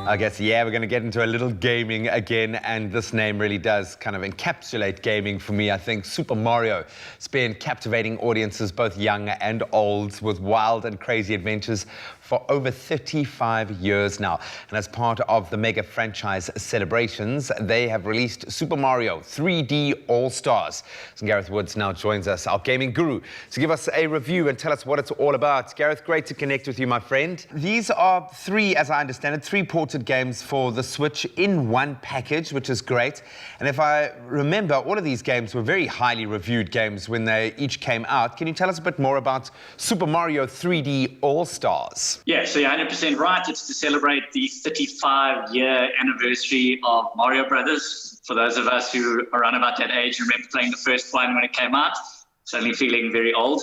I guess, yeah, we're going to get into a little gaming again, and this name really does kind of encapsulate gaming for me, I think. Super Mario. It's been captivating audiences, both young and old, with wild and crazy adventures for over 35 years now. And as part of the mega franchise celebrations, they have released Super Mario 3D All-Stars. So Gareth Woods now joins us, our gaming guru, to give us a review and tell us what it's all about. Gareth, great to connect with you, my friend. These are three, as I understand it, three ported games for the Switch in one package, which is great. And if I remember, all of these games were very highly reviewed games when they each came out. Can you tell us a bit more about Super Mario 3D All-Stars? Yeah, so you're 100% right. It's to celebrate the 35-year anniversary of Mario Brothers. For those of us who are around about that age, remember playing the first one when it came out. Suddenly feeling very old.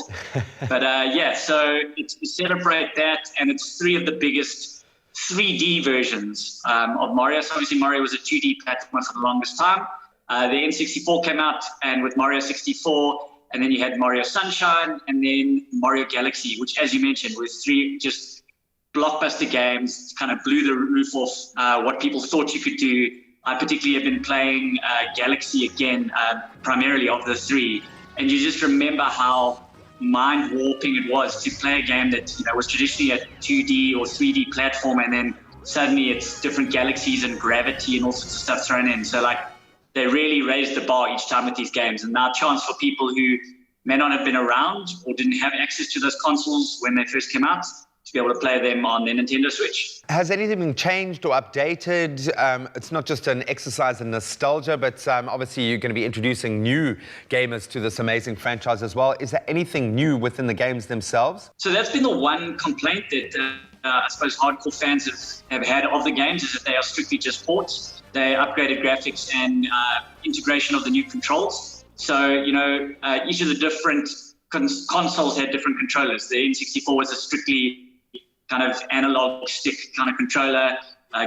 But yeah, so it's to celebrate that, and it's three of the biggest 3D versions of Mario. So obviously Mario was a 2D platformer for the longest time. The N64 came out, and with Mario 64, and then you had Mario Sunshine, and then Mario Galaxy, which, as you mentioned, was three just blockbuster games, kind of blew the roof off what people thought you could do. I particularly have been playing Galaxy again, primarily of the three, and you just remember how mind-warping it was to play a game that was traditionally a 2D or 3D platform, and then suddenly it's different galaxies and gravity and all sorts of stuff thrown in. So like, they really raised the bar each time with these games, and now a chance for people who may not have been around or didn't have access to those consoles when they first came out to be able to play them on the Nintendo Switch. Has anything been changed or updated? It's not just an exercise in nostalgia, but obviously you're going to be introducing new gamers to this amazing franchise as well. Is there anything new within the games themselves? So that's been the one complaint that I suppose hardcore fans have had of the games, is that they are strictly just ports. They upgraded graphics and integration of the new controls. So, each of the different consoles had different controllers. The N64 was a strictly kind of analog stick kind of controller.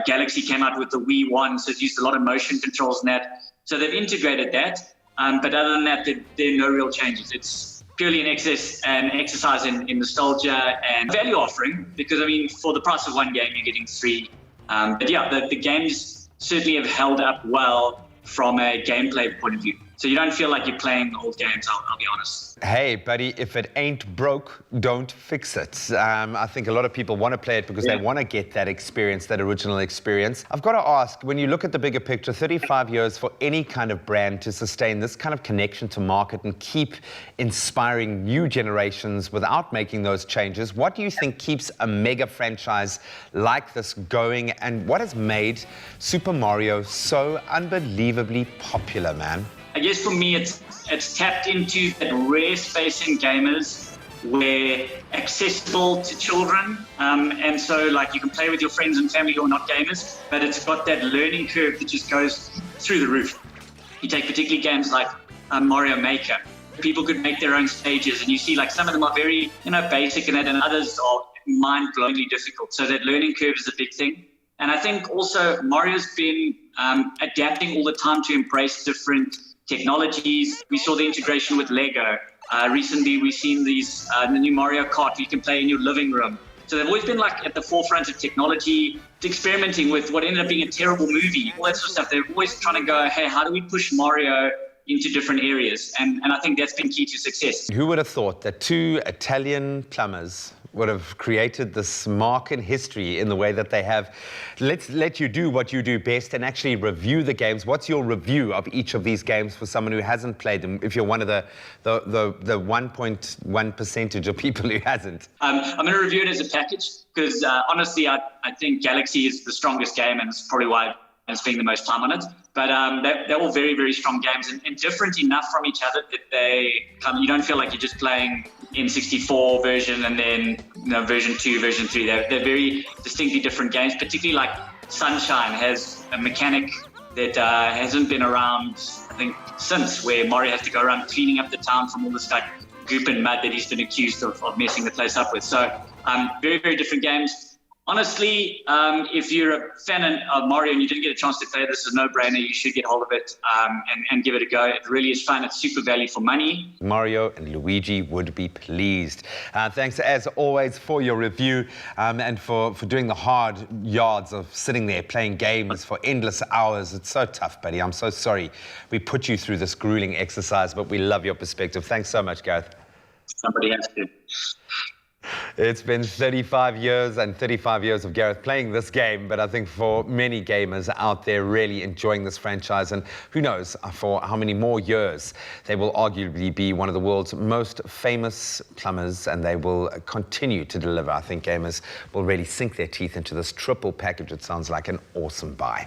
Galaxy came out with the Wii One, so it used a lot of motion controls in that. So they've integrated that. But other than that, there are no real changes. It's purely an exercise in nostalgia and value offering, because, I mean, for the price of one game, you're getting three. But yeah, the games certainly have held up well from a gameplay point of view. So you don't feel like you're playing old games, I'll be honest. Hey, buddy, if it ain't broke, don't fix it. I think a lot of people want to play it because they want to get that experience, that original experience. I've got to ask, when you look at the bigger picture, 35 years for any kind of brand to sustain this kind of connection to market and keep inspiring new generations without making those changes, what do you think keeps a mega franchise like this going, and what has made Super Mario so unbelievably popular, man? I guess for me, it's tapped into that rare space in gamers where accessible to children. And so like you can play with your friends and family who are not gamers, but it's got that learning curve that just goes through the roof. You take particularly games like Mario Maker. People could make their own stages, and you see like some of them are very, basic and others are mind-blowingly difficult. So that learning curve is a big thing. And I think also Mario's been adapting all the time to embrace different technologies. We saw the integration with Lego. Recently, we've seen these the new Mario Kart you can play in your living room. So they've always been like at the forefront of technology, experimenting with what ended up being a terrible movie, all that sort of stuff. They're always trying to go, hey, how do we push Mario into different areas? And I think that's been key to success. Who would have thought that two Italian plumbers would have created this mark in history in the way that they have? Let's let you do what you do best and actually review the games. What's your review of each of these games for someone who hasn't played them, if you're one of the 1.1% of people who hasn't? I'm going to review it as a package because honestly, I think Galaxy is the strongest game, and it's probably why I'm spending the most time on it. But they're all very, very strong games and different enough from each other that you don't feel like you're just playing N64 version and then version 2, version 3. They're very distinctly different games, particularly like Sunshine has a mechanic that hasn't been around, I think, since, where Mario has to go around cleaning up the town from all this like goop and mud that he's been accused of messing the place up with. So very, very different games. Honestly, if you're a fan of Mario and you didn't get a chance to play, this is a no-brainer. You should get hold of it and give it a go. It really is fun. It's super value for money. Mario and Luigi would be pleased. Thanks, as always, for your review and for doing the hard yards of sitting there playing games for endless hours. It's so tough, buddy. I'm so sorry we put you through this grueling exercise, but we love your perspective. Thanks so much, Gareth. Somebody has to. It's been 35 years and 35 years of Gareth playing this game, but I think for many gamers out there really enjoying this franchise, and who knows for how many more years, they will arguably be one of the world's most famous plumbers, and they will continue to deliver. I think gamers will really sink their teeth into this triple package. It sounds like an awesome buy.